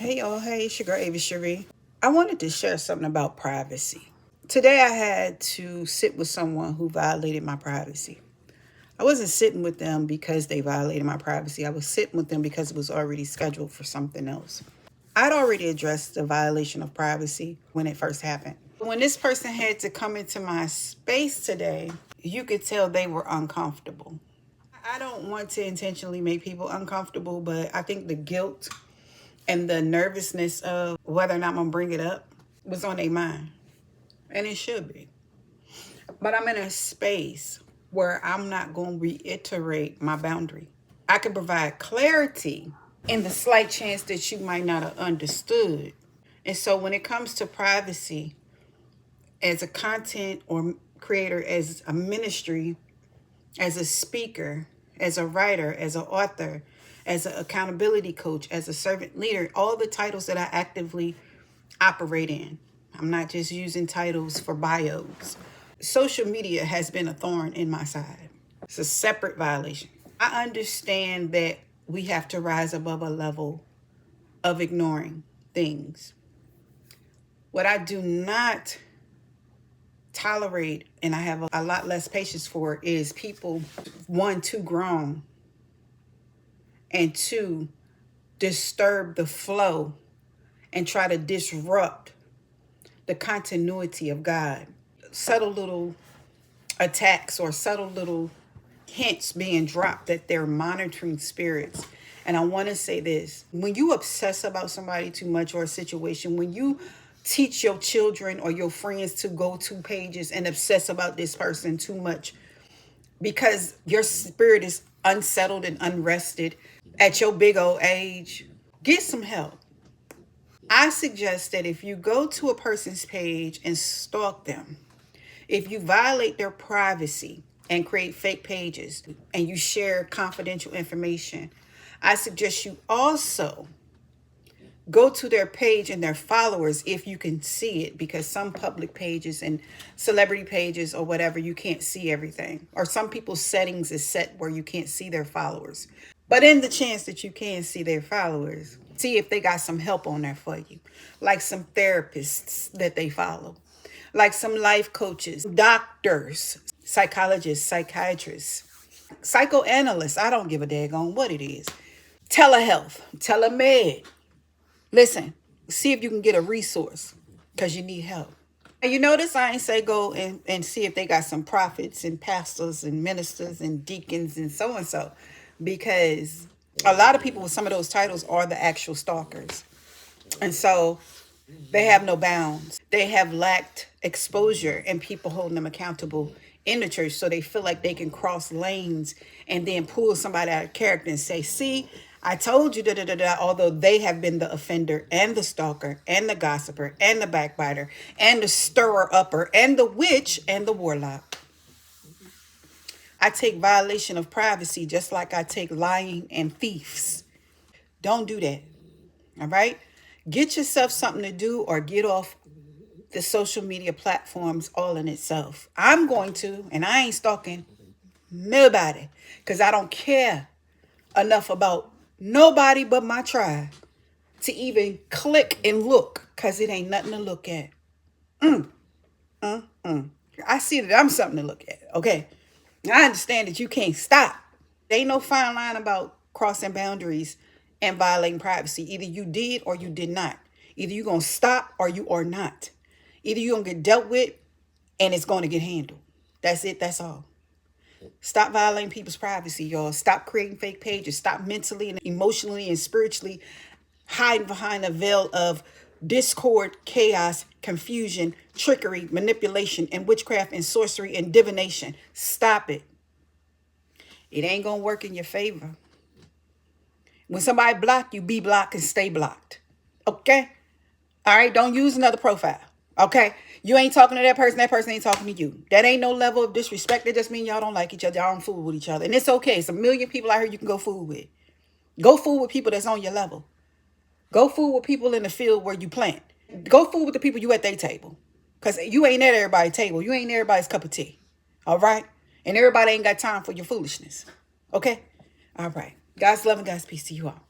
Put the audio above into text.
Hey y'all, hey, it's your girl Ava Cherie. I wanted to share something about privacy. Today I had to sit with someone who violated my privacy. I wasn't sitting with them because they violated my privacy. I was sitting with them because it was already scheduled for something else. I'd already addressed the violation of privacy when it first happened. When this person had to come into my space today, you could tell they were uncomfortable. I don't want to intentionally make people uncomfortable, but I think the guilt and the nervousness of whether or not I'm gonna bring it up was on their mind. And it should be. But I'm in a space where I'm not gonna reiterate my boundary. I can provide clarity in the slight chance that you might not have understood. And so when it comes to privacy, as a content or creator, as a ministry, as a speaker, as a writer, as an author, as an accountability coach, as a servant leader, all the titles that I actively operate in. I'm not just using titles for bios. Social media has been a thorn in my side. It's a separate violation. I understand that we have to rise above a level of ignoring things. What I do not tolerate, and I have a lot less patience for, is people, one, too grown, and two, disturb the flow and try to disrupt the continuity of God. Subtle little attacks or subtle little hints being dropped that they're monitoring spirits. And I want to say this: when you obsess about somebody too much or a situation, when you teach your children or your friends to go to pages and obsess about this person too much because your spirit is unsettled and unrested at your big old age, get some help. I suggest that if you go to a person's page and stalk them, if you violate their privacy and create fake pages and you share confidential information, I suggest you also go to their page and their followers if you can see it, because some public pages and celebrity pages or whatever, you can't see everything. Or some people's settings is set where you can't see their followers. But in the chance that you can see their followers, see if they got some help on there for you, like some therapists that they follow, like some life coaches, doctors, psychologists, psychiatrists, psychoanalysts. I don't give a daggone what it is. Telehealth, telemed. Listen, see if you can get a resource because you need help. And you notice I ain't say go and see if they got some prophets and pastors and ministers and deacons and so, because a lot of people with some of those titles are the actual stalkers. And so they have no bounds. They have lacked exposure and people holding them accountable in the church. So they feel like they can cross lanes and then pull somebody out of character and say, see, I told you, da da da da, although they have been the offender and the stalker and the gossiper and the backbiter and the stirrer upper and the witch and the warlock. I take violation of privacy just like I take lying and thieves. Don't do that. All right? Get yourself something to do or get off the social media platforms all in itself. I'm going to, and I ain't stalking nobody because I don't care enough about nobody but my tribe to even click and look, because it ain't nothing to look at. I see that I'm something to look at, okay? I understand that you can't stop. There ain't no fine line about crossing boundaries and violating privacy. Either you did or you did not. Either you're going to stop or you are not. Either you're going to get dealt with and it's going to get handled. That's it. That's all. Stop violating people's privacy, y'all. Stop creating fake pages. Stop mentally and emotionally and spiritually hiding behind a veil of discord, chaos, confusion, trickery, manipulation, and witchcraft and sorcery and divination. Stop it. It ain't going to work in your favor. When somebody block you, be blocked and stay blocked. Okay? All right? Don't use another profile. Okay? You ain't talking to that person ain't talking to you. That ain't no level of disrespect. That just means y'all don't like each other. Y'all don't fool with each other. And it's okay. It's a million people out here you can go fool with. Go fool with people that's on your level. Go fool with people in the field where you plant. Go fool with the people you at their table. Because you ain't at everybody's table. You ain't everybody's cup of tea. All right? And everybody ain't got time for your foolishness. Okay? All right. God's love and God's peace to you all.